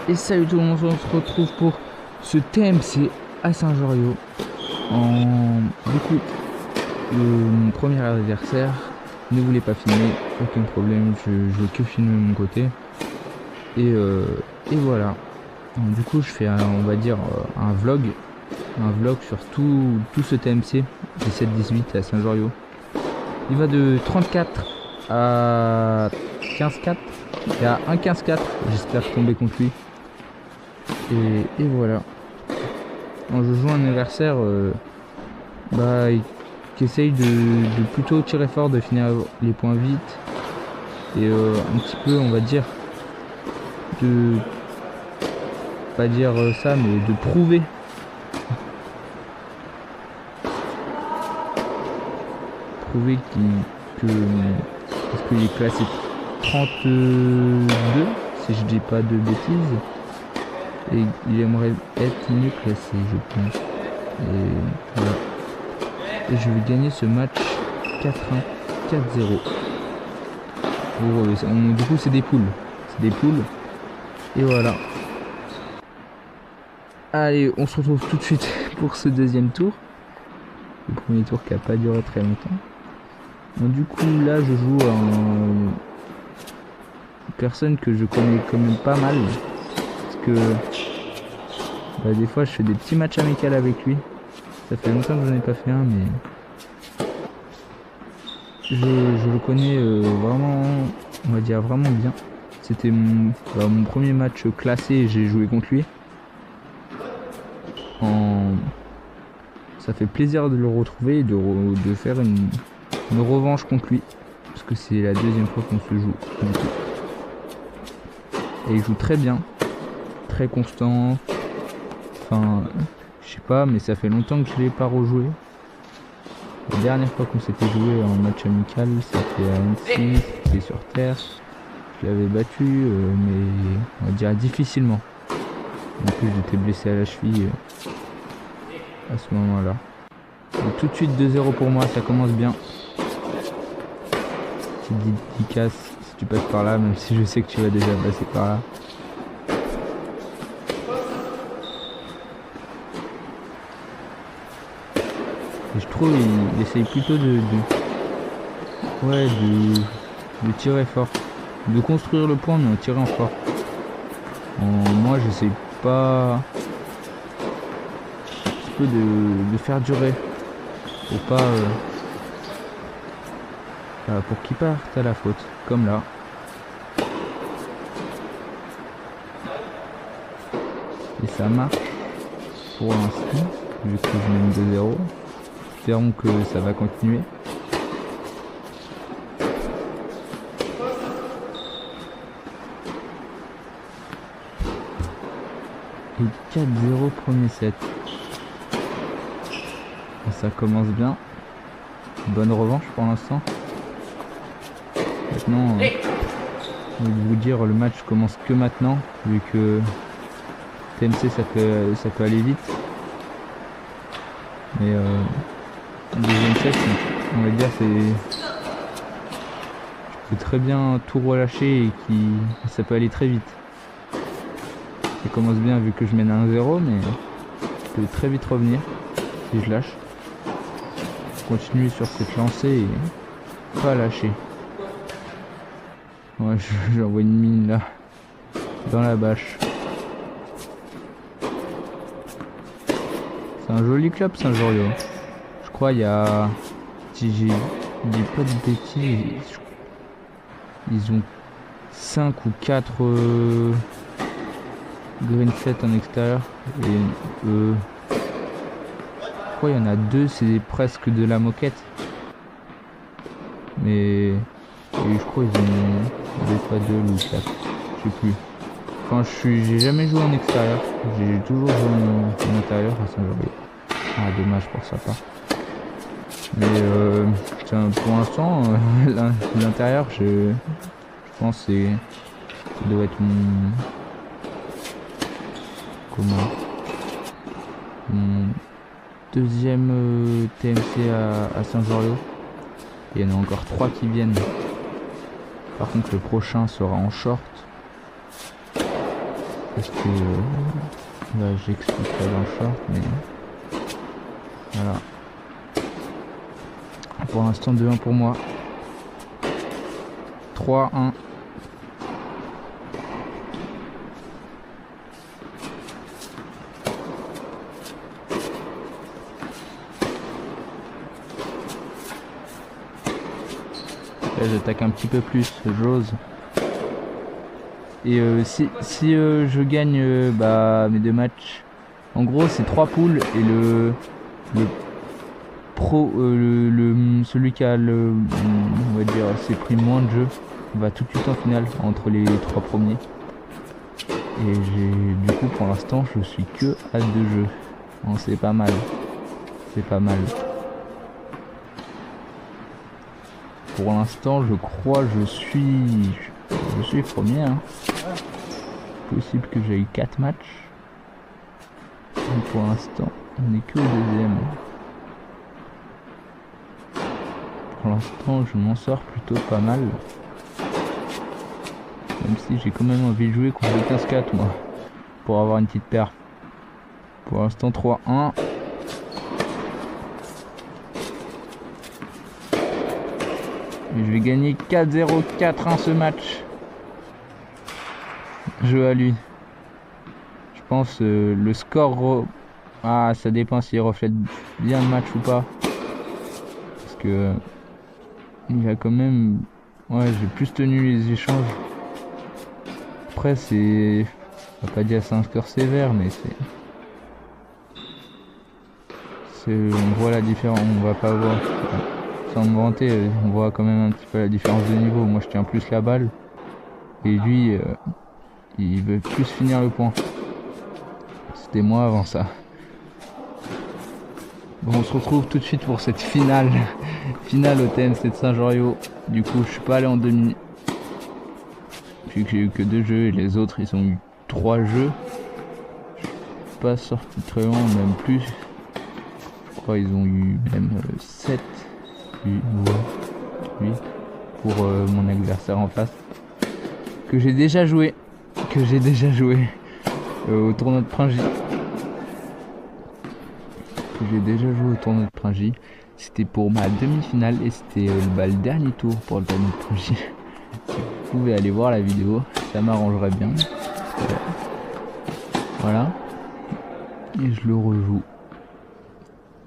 Et salut tout le monde, on se retrouve pour ce TMC à Saint-Joriot. Du coup, mon premier adversaire ne voulait pas filmer, aucun problème, je veux que filmer de mon côté. Et voilà. Donc, du coup, je fais on va dire un vlog sur tout ce TMC 17-18 à Saint-Joriot. Il va de 34 à 15-4 et à 1-15-4. J'espère tomber contre lui. Et voilà. Alors, je joue un adversaire qui essaye de plutôt tirer fort, de finir les points vite. Et un petit peu, on va dire, de pas dire ça, mais de prouver parce qu'il est classé 32 si je dis pas de bêtises, et il aimerait être mieux classé, je pense. Et voilà. Et je vais gagner ce match 4-1, 4-0. Du coup c'est des poules. Et voilà. Allez, on se retrouve tout de suite pour ce deuxième tour. Le premier tour qui a pas duré très longtemps. Donc, du coup là je joue une personne que je connais quand même pas mal. Parce que des fois je fais des petits matchs amicaux avec lui. Ça fait longtemps que je n'en ai pas fait un, mais je le connais vraiment, on va dire vraiment bien. C'était mon premier match classé et j'ai joué contre lui. Ça fait plaisir de le retrouver et de faire une revanche contre lui. Parce que c'est la deuxième fois qu'on se joue. Et il joue très bien. Très constant. Enfin, je sais pas, mais ça fait longtemps que je l'ai pas rejoué. La dernière fois qu'on s'était joué en match amical, c'était à Annecy, c'était sur terre. Je l'avais battu, mais on va dire difficilement. En plus, j'étais blessé à la cheville à ce moment-là. Donc, tout de suite 2-0 pour moi, ça commence bien. Petite dédicace si tu passes par là, même si je sais que tu vas déjà passer par là. Et je trouve il essaye plutôt de tirer fort. De construire le point, mais en tirant fort. Moi, j'essaye pas un petit peu de faire durer. Pour pas... pour qu'il parte à la faute. Comme là. Et ça marche pour l'instant. Vu que je mène 2-0. Espérons que ça va continuer. Et 4-0 premier set. Ça commence bien. Bonne revanche pour l'instant. Maintenant, je vais vous dire, le match commence que maintenant, vu que TMC ça peut aller vite. Mais le deuxième set, on va dire, je peux très bien tout relâcher et ça peut aller très vite. Ça commence bien vu que je mène à 1-0, mais je peux très vite revenir si je lâche. Continuer sur cette lancée et pas lâcher. Ouais, j'envoie une mine là dans la bâche. C'est un joli club Saint-Joriot. Je crois il y a, si j'ai pas de bêtises, ils ont 5 ou 4 green set en extérieur et je crois il y en a 2, c'est presque de la moquette. Mais je crois ils ont des fois 2 ou 4, je sais plus. Enfin, j'ai jamais joué en extérieur, j'ai toujours joué en intérieur à Saint-Joriot. Ah, dommage pour sa part. Mais pour l'instant, l'intérieur, je pense que ça doit être mon deuxième TMC à Saint-Joriot. Il y en a encore 3 qui viennent. Par contre, le prochain sera en short. parce que là j'expliquerai dans le short, mais voilà. Pour l'instant 2-1 pour moi. 3-1. Là j'attaque un petit peu plus, j'ose. Et si je gagne mes 2 matchs, en gros c'est 3 poules et le pro, celui qui a on va dire, s'est pris moins de jeux va tout de suite en finale entre les 3 premiers. Et du coup pour l'instant je suis que à 2 jeux. Bon, c'est pas mal. C'est pas mal. Pour l'instant je crois je suis premier. Hein. Possible que j'ai eu 4 matchs. Donc pour l'instant on n'est que au 2e. Pour l'instant je m'en sors plutôt pas mal. Même si j'ai quand même envie de jouer contre le 15-4 moi. Pour avoir une petite perf. Pour l'instant 3-1. Et je vais gagner 4-0, 4-1 ce match. Jeu à lui. Je pense le score... Ah, ça dépend s'il reflète bien le match ou pas. Parce que... il a quand même... Ouais, j'ai plus tenu les échanges. Après, c'est... On va pas dire c'est un score sévère, mais c'est... On voit la différence, on va pas voir... Sans me vanter, on voit quand même un petit peu la différence de niveau. Moi, je tiens plus la balle. Et lui... il veut plus finir le point. C'était moi avant ça. Bon, on se retrouve tout de suite pour cette finale. Finale au TMC de Saint-Jean-Riau. Du coup, je suis pas allé en demi. Vu que j'ai eu que 2 jeux et les autres, ils ont eu 3 jeux. Je suis pas sorti très loin, même plus. Je crois qu'ils ont eu même 7. 8 pour mon adversaire en face. Que j'ai déjà joué. Au tournoi de Pringy. C'était pour ma demi-finale et c'était le dernier tour pour le tournoi de Pringy. Vous pouvez aller voir la vidéo, ça m'arrangerait bien. Voilà. Et je le rejoue.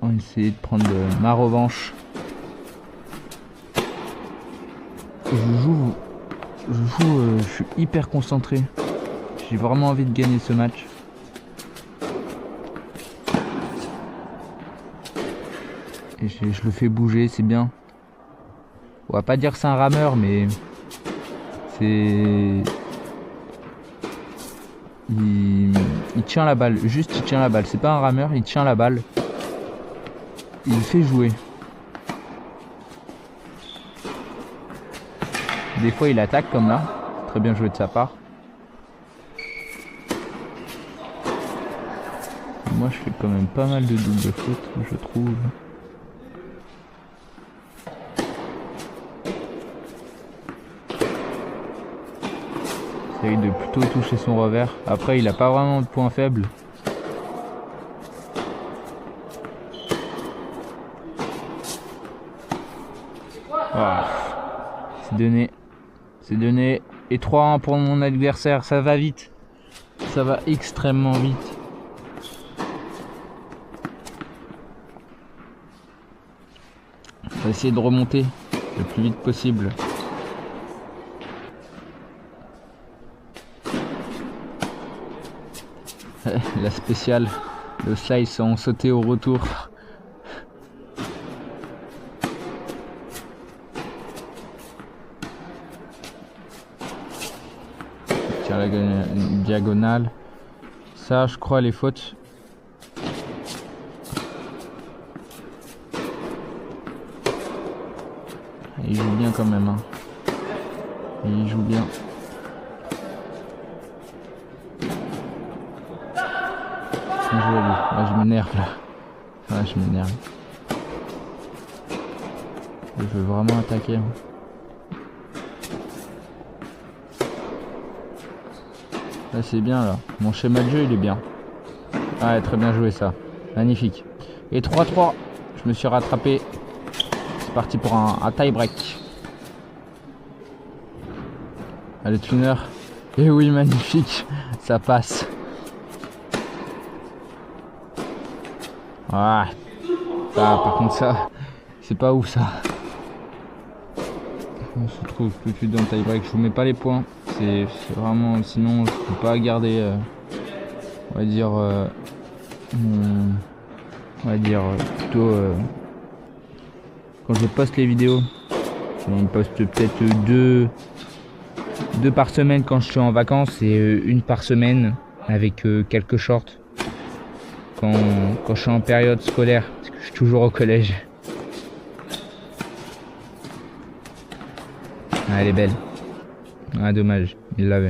On va essayer de prendre ma revanche. Je suis hyper concentré. J'ai vraiment envie de gagner ce match. Et je le fais bouger, c'est bien. On va pas dire que c'est un rameur, mais c'est... Il tient la balle, juste il tient la balle. C'est pas un rameur, il tient la balle. Il fait jouer. Des fois il attaque comme là. Très bien joué de sa part. Moi je fais quand même pas mal de double fautes, je trouve. Essaye de plutôt toucher son revers. Après il a pas vraiment de point faible. Voilà. C'est donné. C'est donné. Et 3-1 pour mon adversaire. Ça va vite. Ça va extrêmement vite. On va essayer de remonter le plus vite possible. La spéciale, le slice en sauté au retour. Tiens la diagonale. Ça, je crois, les fautes. Il joue bien quand même. Hein. Il joue bien. Bien joué lui. Là, je m'énerve là. Ouais, je m'énerve. Je veux vraiment attaquer. Hein. Ça c'est bien là. Mon schéma de jeu il est bien. Ouais, très bien joué ça. Magnifique. Et 3-3. Je me suis rattrapé. C'est parti pour un tie-break. Allez, tuner. Et oui, magnifique. Ça passe. Ah, par contre ça, c'est pas ouf ça. On se retrouve tout de suite dans le tie-break. Je vous mets pas les points. C'est vraiment... Sinon, je peux pas garder... on va dire... plutôt... quand je poste les vidéos, on poste peut-être deux par semaine quand je suis en vacances et une par semaine avec quelques shorts quand je suis en période scolaire parce que je suis toujours au collège. Ah, elle est belle. Ah, dommage, il l'avait.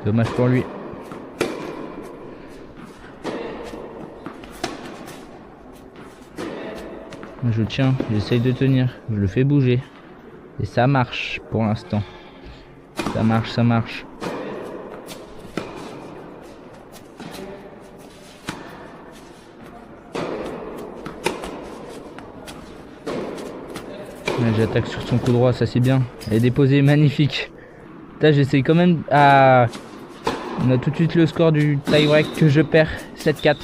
Dommage pour lui. Je tiens, j'essaye de tenir, je le fais bouger. Et ça marche pour l'instant. Ça marche, ça marche. J'attaque sur son coup droit, ça c'est bien. Elle est déposée, magnifique. Là j'essaye quand même. Ah, on a tout de suite le score du tie-break que je perds, 7-4.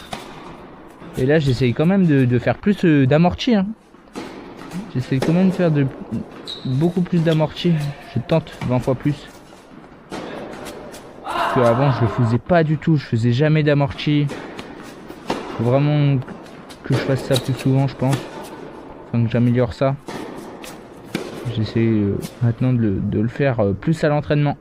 Et là j'essaye quand même de faire plus d'amorti. Hein. J'essaye quand même de faire beaucoup plus d'amorti. Je tente 20 fois plus. Parce qu'avant je le faisais pas du tout. Je faisais jamais d'amorti. Faut vraiment que je fasse ça plus souvent, je pense. Enfin que j'améliore ça. J'essaie maintenant de le faire plus à l'entraînement.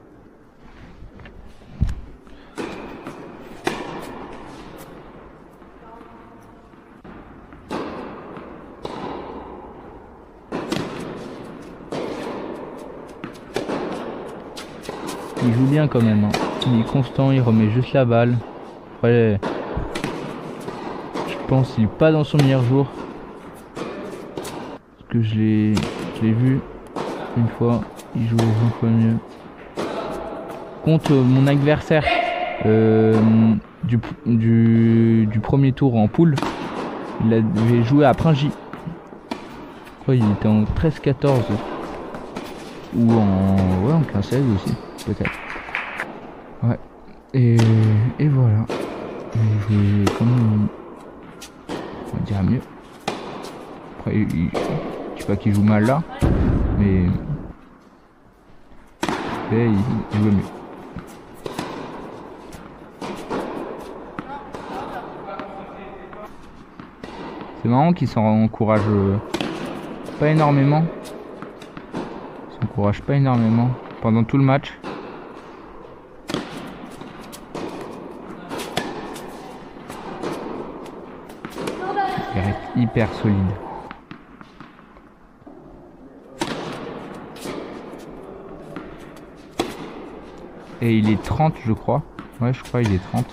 Il joue bien quand même. Hein. Il est constant, il remet juste la balle. Après, je pense qu'il n'est pas dans son meilleur jour. Parce que je l'ai vu une fois, il joue un peu mieux. Contre mon adversaire du premier tour en poule, il avait joué à Pringy. Je crois qu'il était en 13-14 ou en 15-16 aussi, peut-être. Ouais. Et voilà. Il jouait quand même, on va dire mieux. Après, je sais pas qu'il joue mal là, mais il joue mieux. C'est marrant qu'il s'encourage pas énormément. Il s'encourage pas énormément pendant tout le match. Il reste hyper solide. Et il est 30 je crois. Ouais je crois il est 30.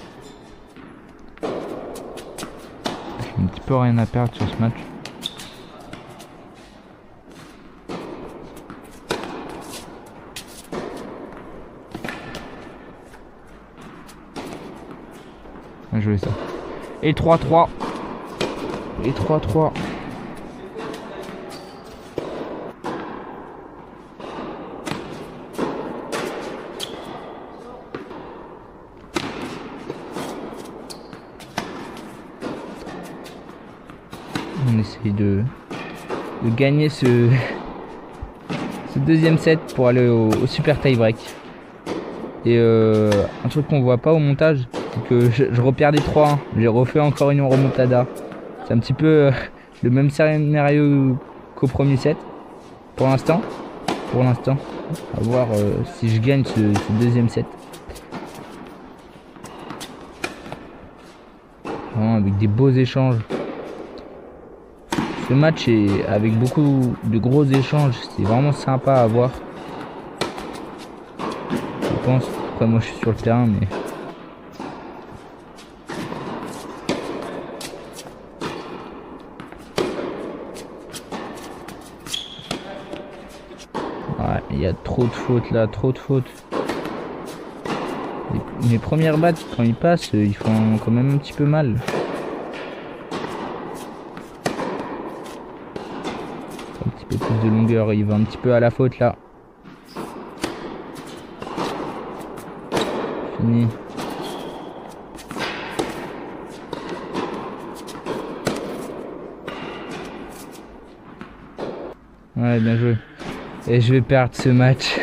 J'ai un petit peu rien à perdre sur ce match. Bien joué ça. Et 3-3. Et 3-3. On essaye de gagner ce deuxième set pour aller au super tie break. Et un truc qu'on voit pas au montage, c'est que je repère des 3-1. J'ai refait encore une remontada. C'est un petit peu le même scénario qu'au premier set. Pour l'instant. À voir si je gagne ce deuxième set. Vraiment avec des beaux échanges. Ce match est avec beaucoup de gros échanges, c'est vraiment sympa à voir. Je pense, après moi je suis sur le terrain mais... Ouais, il y a trop de fautes là, trop de fautes. mes premières battes, quand ils passent, ils font quand même un petit peu mal. Un petit peu plus de longueur, il va un petit peu à la faute là. Fini. Ouais, bien joué. Et je vais perdre ce match.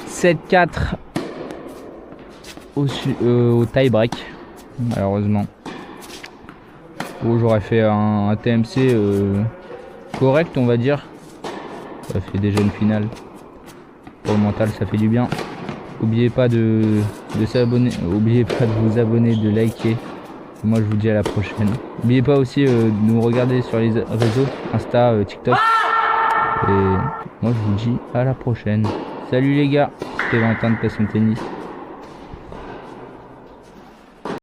7-4 au tie-break, malheureusement. Bon, j'aurais fait un TMC correct, on va dire. Ça fait déjà une finale. Pour le mental, ça fait du bien. N'oubliez pas de s'abonner, n'oubliez pas de vous abonner, de liker. Moi, je vous dis à la prochaine. N'oubliez pas aussi de nous regarder sur les réseaux, Insta, TikTok. Et moi, je vous dis à la prochaine. Salut les gars, c'était Valentin de Passion Tennis.